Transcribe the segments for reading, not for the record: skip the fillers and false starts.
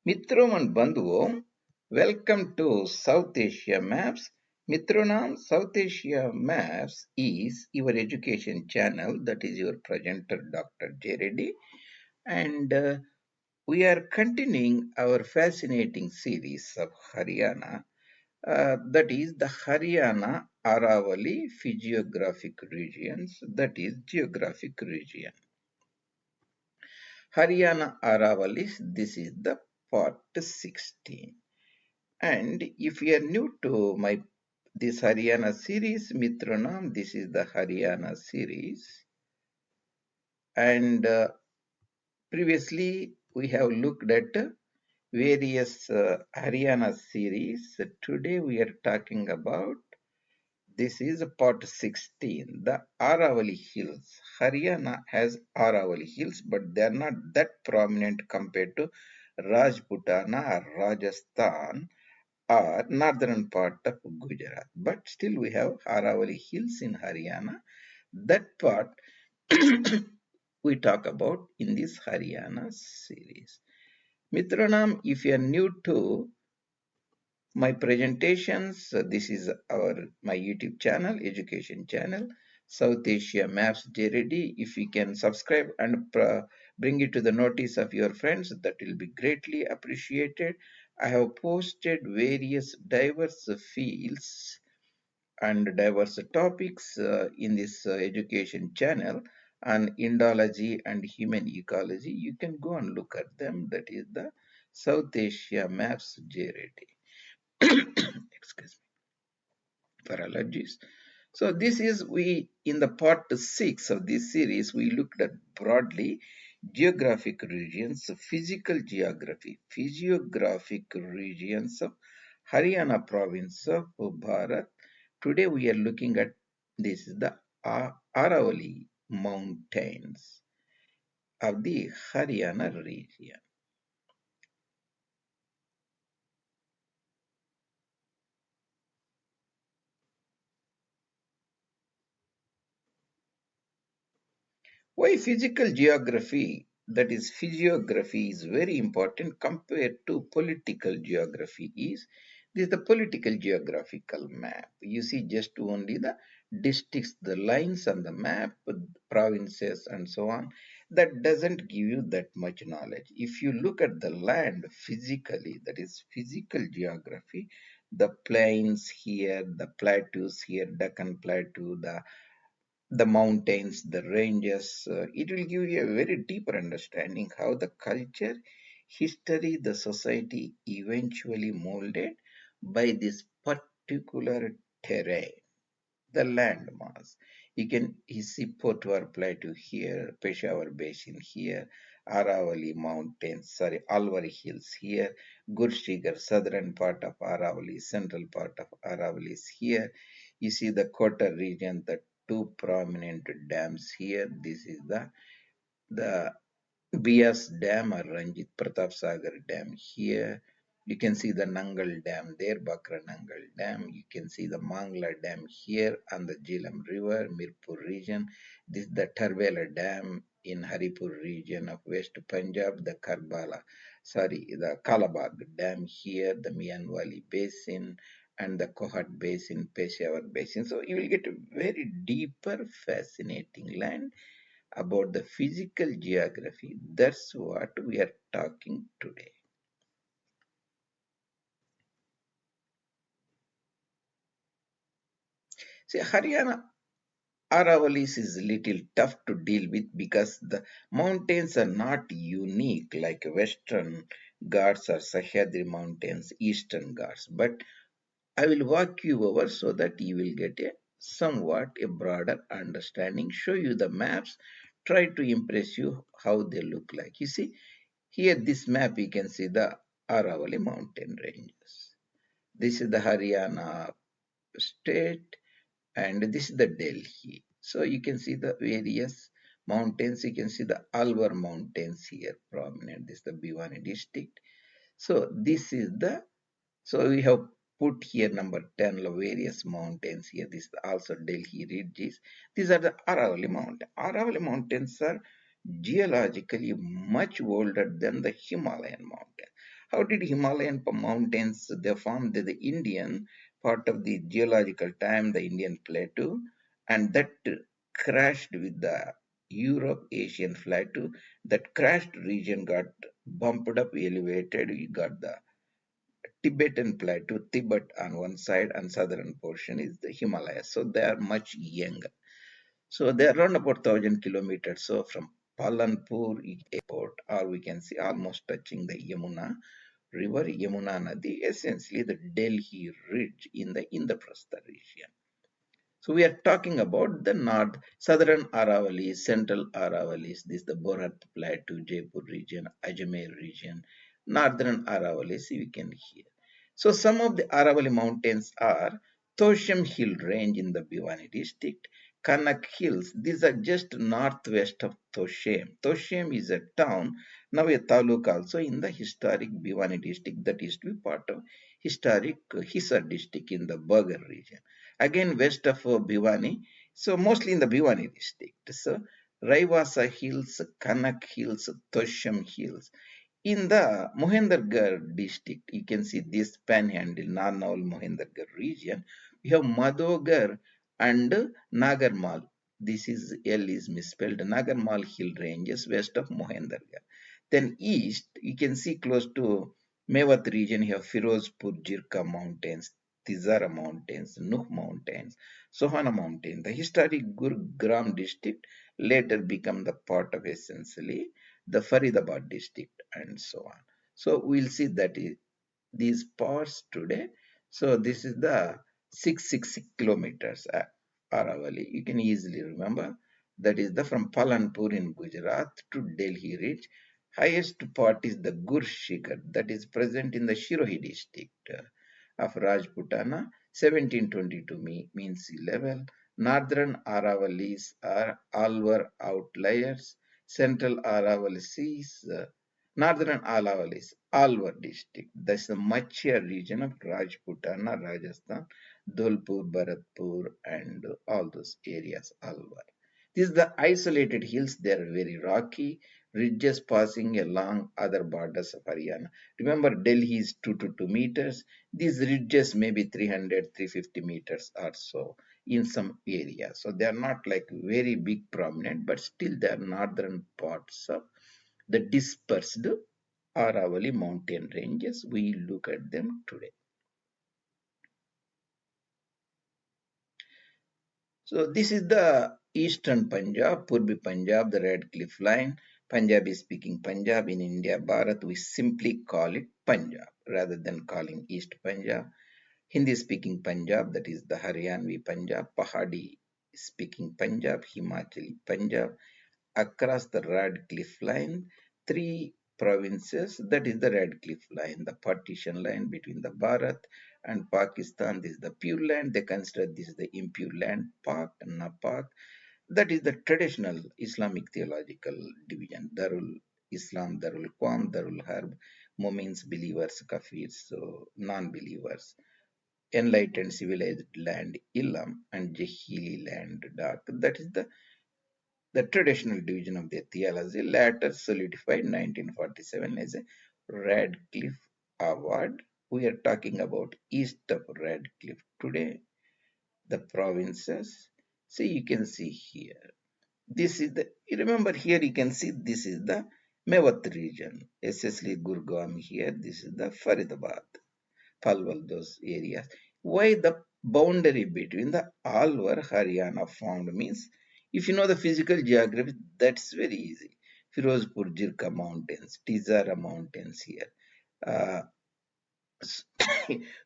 Mitrom and Bandhuvom, welcome to South Asia Maps. Mitronam South Asia Maps is your education channel, that is your presenter Dr. J. Reddy, and we are continuing our fascinating series of Haryana, that is the Haryana Aravali physiographic regions, that is geographic region. Haryana ARAVALIS, this is the part 16. And if you are new to my this Haryana series, Mitronam, this is the Haryana series. And previously we have looked at various Haryana series. Today we are talking about this is part 16, the Aravali Hills. Haryana has Aravali Hills, but they are not that prominent compared to Rajputana or Rajasthan or northern part of Gujarat. But still we have Aravali Hills in Haryana. That part we talk about in this Haryana series. Mitranam, if you are new to my presentations, this is my YouTube channel, education channel, South Asia Maps JRD. If you can subscribe and bring it to the notice of your friends, that will be greatly appreciated. I have posted various diverse fields and diverse topics in this education channel on Indology and human ecology. You can go and look at them. That is the South Asia Maps JRD. Excuse me for allergies. So this is we in the part 6 of this series we looked at broadly geographic regions, physical geography, physiographic regions of Haryana province of Bharat. Today we are looking at this is the Aravali mountains of the Haryana region. Why physical geography, that is physiography, is very important compared to political geography is this is the political geographical map. You see just only the districts, the lines on the map, provinces and so on. That doesn't give you that much knowledge. If you look at the land physically, that is physical geography, the plains here, the plateaus here, Deccan Plateau, the mountains, the ranges, it will give you a very deeper understanding how the culture, history, the society eventually molded by this particular terrain, the landmass. You see Potwar Plateau here, Peshawar Basin here, Aravali Mountains, sorry, Alwari Hills here, GurSikar, southern part of Aravali, central part of Aravali is here. You see the Kota region, the two prominent dams here. This is the Bias Dam or Ranjit Pratap Sagar Dam here. You can see the Nangal Dam there, Bakra Nangal Dam. You can see the Mangla Dam here on the Jhelum River, Mirpur region. This is the Tarbela Dam in Haripur region of West Punjab, the the Kalabag Dam here, the Mian Valley Basin, and the Kohat Basin, Peshawar Basin. So you will get a very deeper, fascinating land about the physical geography. That's what we are talking today. See, Haryana Aravalis is a little tough to deal with because the mountains are not unique like Western Ghats or Sahyadri Mountains, Eastern Ghats. But I will walk you over so that you will get a somewhat a broader understanding, show you the maps, try to impress you how they look like. You see, here this map you can see the Aravali mountain ranges. This is the Haryana state and this is the Delhi. So you can see the various mountains. You can see the Alwar mountains here prominent. This is the Bhiwani district. So this is so we have put here number 10 various mountains here. This is also Delhi ridges. These are the Aravali mountains. Aravali mountains are geologically much older than the Himalayan mountain. How did Himalayan mountains they formed? The Indian part of the geological time, the Indian plateau, and that crashed with the Europe Asian plateau. That crashed region got bumped up, elevated. You got the Tibetan plateau, Tibet on one side, and southern portion is the Himalayas. So they are much younger. So they are around about 1,000 kilometers. So from Palanpur airport, or we can see almost touching the Yamuna river, Yamuna Nadi, essentially the Delhi ridge in the Indraprastha region. So we are talking about the north, southern Aravalis, central Aravalis, this is the Bharat Plateau, Jaipur region, Ajmer region, northern Aravalis, we can hear. So some of the Aravali mountains are Tosham Hill Range in the Bhiwani district, Kanak Hills, these are just northwest of Toshem. Toshem is a town, now a taluk also in the historic Bhiwani district that used to be part of historic Hisar district in the Burger region again west of Bhiwani, so mostly in the Bhiwani district. So Raivasa Hills, Kanak Hills, Tosham Hills. In the Mohendargarh district, you can see this panhandle, Narnaul Mohendargarh region. We have Madogar and Nagarmal. This is L is misspelled. Nagarmal hill ranges west of Mohendargarh. Then east, you can see close to Mewat region, you have Firozpur Jirka mountains, Tizara mountains, Nuh mountains, Sohana mountain. The historic Gurgram district later become the part of essentially the Faridabad district and so on. So we'll see that these parts today. So this is the 666 kilometers Aravali. You can easily remember that is the from Palanpur in Gujarat to Delhi Ridge. Highest part is the GurSikar that is present in the Shirohi district of Rajputana. 1722 means sea level. Northern Aravalis are Alwar outliers. Central Aravalis is Northern Alavalis, Alwar district. That's the Machhya region of Rajputana, Rajasthan, Dholpur, Bharatpur, and all those areas, Alwar. These are the isolated hills. They are very rocky, ridges passing along other borders of Haryana. Remember, Delhi is 2 to 2 meters. These ridges may be 300, 350 meters or so in some areas. So they are not like very big prominent, but still they are northern parts of the dispersed Aravali mountain ranges. We look at them today. So this is the eastern Punjab, Purbi Punjab, the Red Cliff Line. Punjabi speaking Punjab in India, Bharat, we simply call it Punjab rather than calling East Punjab. Hindi speaking Punjab, that is the Haryanvi Punjab, Pahadi speaking Punjab, Himachali Punjab, across the Red Cliff Line, three provinces, that is the Red Cliff Line, the partition line between the Bharat and Pakistan. This is the pure land. They consider this the impure land, Pak and Napak. That is the traditional Islamic theological division. Darul Islam, Darul Qam, Darul Harb, Mu'mins, believers, Kafirs, so non-believers. Enlightened civilized land, Ilam, and Jahili land, Dark. That is the traditional division of the theology, later solidified 1947 as a Radcliffe Award. We are talking about east of Radcliffe today, the provinces. So you can see here. This is the, you remember here you can see this is the Mewat region, especially Gurgaon here. This is the Faridabad. Palwal, those areas. Why the boundary between the Alwar Haryana formed means, if you know the physical geography, that's very easy. Firozpur Jirka Mountains, Tizara Mountains here, uh,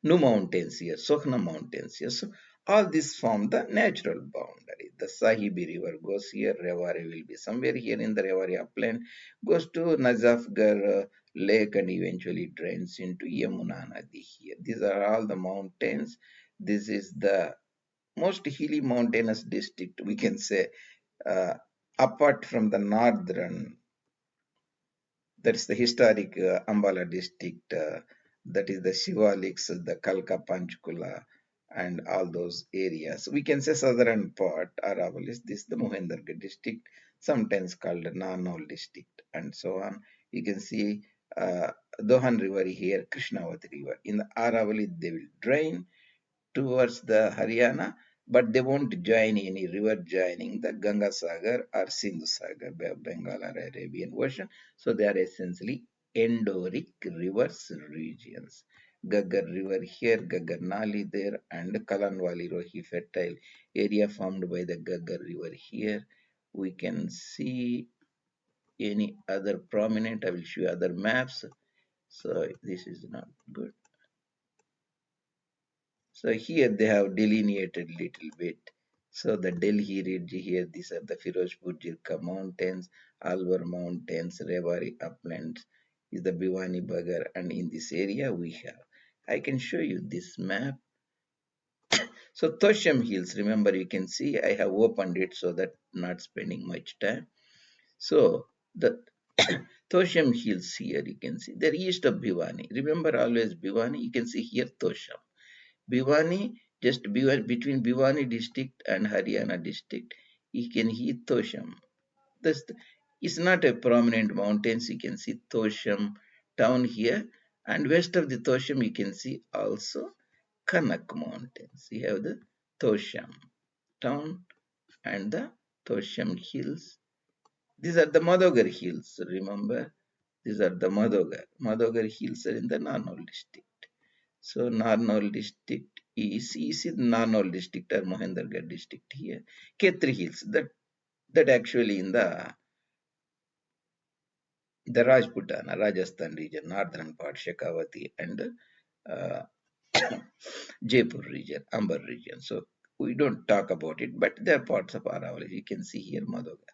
No mountains here, Sokhna mountains here. So all this form the natural boundary. The Sahibi river goes here, Rewari will be somewhere here in the Rewari upland, goes to Nazafgarh lake and eventually drains into Yamuna Nadi here. These are all the mountains. This is the most hilly mountainous district we can say, uh, apart from the northern, that's the historic Ambala district. That is the Shivaliks, the Kalka Panchkula, and all those areas. We can say southern part, Aravalis, this is the Mohendargarh district, sometimes called Nanol district, and so on. You can see Dohan River here, Krishnavati River. In the Aravali, they will drain towards the Haryana, but they won't join any river joining the Ganga Sagar or Sindhu Sagar, Bengal or Arabian Ocean. So they are essentially endoric rivers regions. Gaggar River here, Gaggar Nali there, and Kalanwali Rohi fertile area formed by the Gaggar River here. We can see any other prominent. I will show you other maps. So this is not good. So here they have delineated little bit. So the Delhi Ridge here, these are the Firozpur Jirka Mountains, Alwar Mountains, Rewari Uplands, is the Bhiwani Bagar, and in this area we have. I can show you this map. So Tosham Hills, remember you can see I have opened it so that not spending much time. So the Tosham Hills here you can see, they're east of Bhiwani. Remember always Bhiwani, you can see here Tosham. Bhiwani, just between Bhiwani district and Haryana district, you can see Tosham. This is not a prominent mountains. You can see Tosham town here, and west of the Tosham you can see also Kanak Mountains. You have the Tosham town and the Tosham hills. These are the Madogar hills. Remember, these are the Madogar. Madogar hills are in the Narnaul district. So Narnaul district is in Narnaul district or Mohendargarh district here. Khetri Hills, that actually in the Rajputana, Rajasthan region, northern part, Shekhawati and uh, Jaipur region, Amber region. So we don't talk about it, but they are parts of Aravali. You can see here Madogar.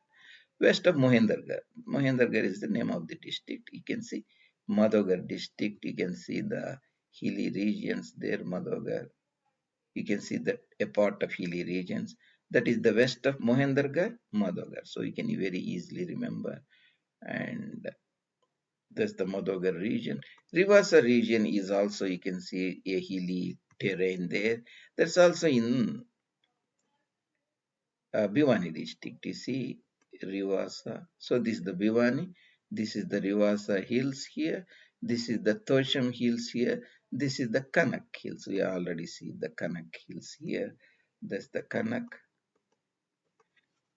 West of Mohendargarh. Mohendargarh is the name of the district. You can see Madogar district. You can see the hilly regions there, Madogar. You can see that a part of hilly regions. That is the west of Mohendargarh, Madogar. So you can very easily remember. And that's the Madogar region. Rivasa region is also, you can see a hilly terrain there. That's also in Bhiwani district. You see Rivasa. So this is the Bhiwani. This is the Rivasa hills here. This is the Tosham hills here. This is the Kanak hills. We already see the Kanak hills here. That's the Kanak.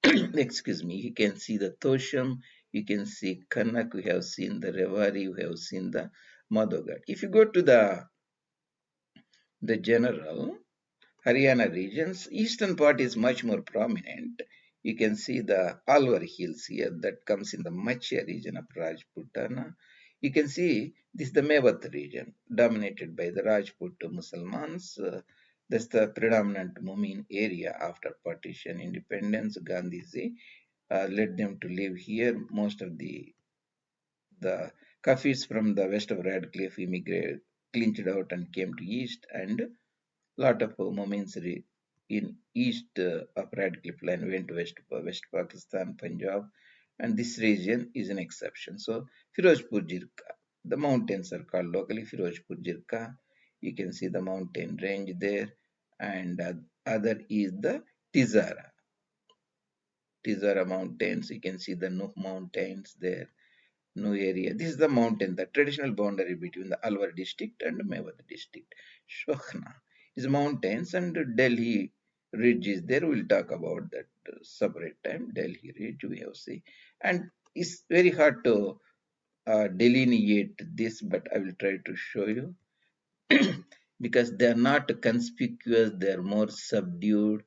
Excuse me. You can see the Tosham. You can see Kanak. We have seen the Revari. We have seen the Madogar. If you go to the general Haryana regions, eastern part is much more prominent. You can see the Alwar hills here that comes in the Machya region of Rajputana. You can see this is the Mevat region dominated by the Rajput Muslims. That's the predominant Mumin area after partition independence. Gandhiji led them to live here. Most of the Kafirs from the west of Radcliffe immigrated, clinched out and came to east, and lot of moments in east of Radcliffe line went west Pakistan, Punjab, and this region is an exception. So Firozpur Jirka, the mountains are called locally Firozpur Jirka. You can see the mountain range there, and other is the Tizara. Tizara mountains. You can see the Nuh mountains there. No area. This is the mountain, the traditional boundary between the Alwar district and Mewat district. Shwakhna is mountains, and Delhi Ridge is there. We'll talk about that separate time. Delhi Ridge we have seen, and it's very hard to delineate this, but I will try to show you. Because they are not conspicuous, they are more subdued.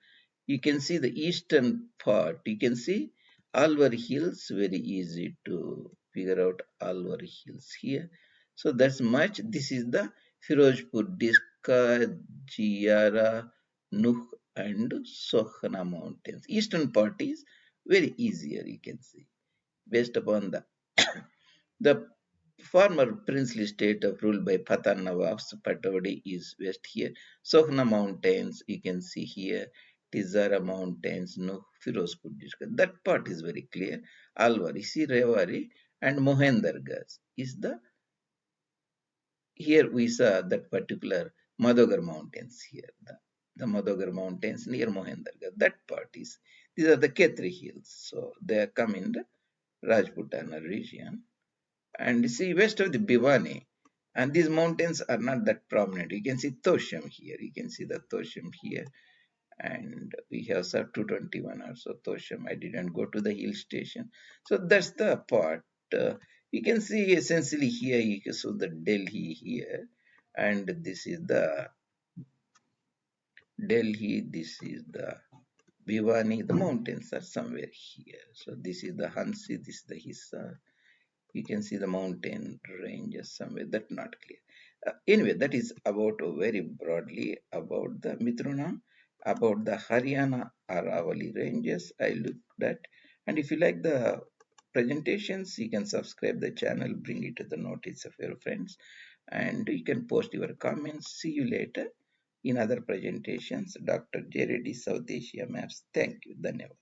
You can see the eastern part, you can see Alwar Hills, very easy to figure out Alwar Hills here. So that's much. This is the Firozpur, Diska, Jiara, Nuh, and Sokhna mountains. Eastern part is very easier, you can see, based upon the former princely state of ruled by Pathan Nawabs. Patodi is west here. Sokhna Mountains, you can see here. Tizara Mountains, no Firozpur district. That part is very clear. Alwar, you see Rewari and Mohendargarh is here we saw that particular Madogar Mountains here. The Madogar Mountains near Mohendargarh. That part is, these are the Khetri Hills. So they come in the Rajputana region. And see, west of the Bhiwani, And these mountains are not that prominent. You can see Tosham here. You can see the Tosham here. And we have sub 221 also Tosham. I didn't go to the hill station. So that's the part. You can see essentially here, you can see the Delhi here. And this is the Delhi. This is the Bhiwani. The mountains are somewhere here. So this is the Hansi. This is the Hisar. You can see the mountain ranges somewhere. That's not clear. Anyway, that is about very broadly about the Mitrunam, about the Haryana Aravali ranges I looked at. And if you like the presentations, you can subscribe the channel, bring it to the notice of your friends, and you can post your comments. See you later in other presentations. Dr. J. Reddy, South Asia Maps. Thank you. Dhanyavad.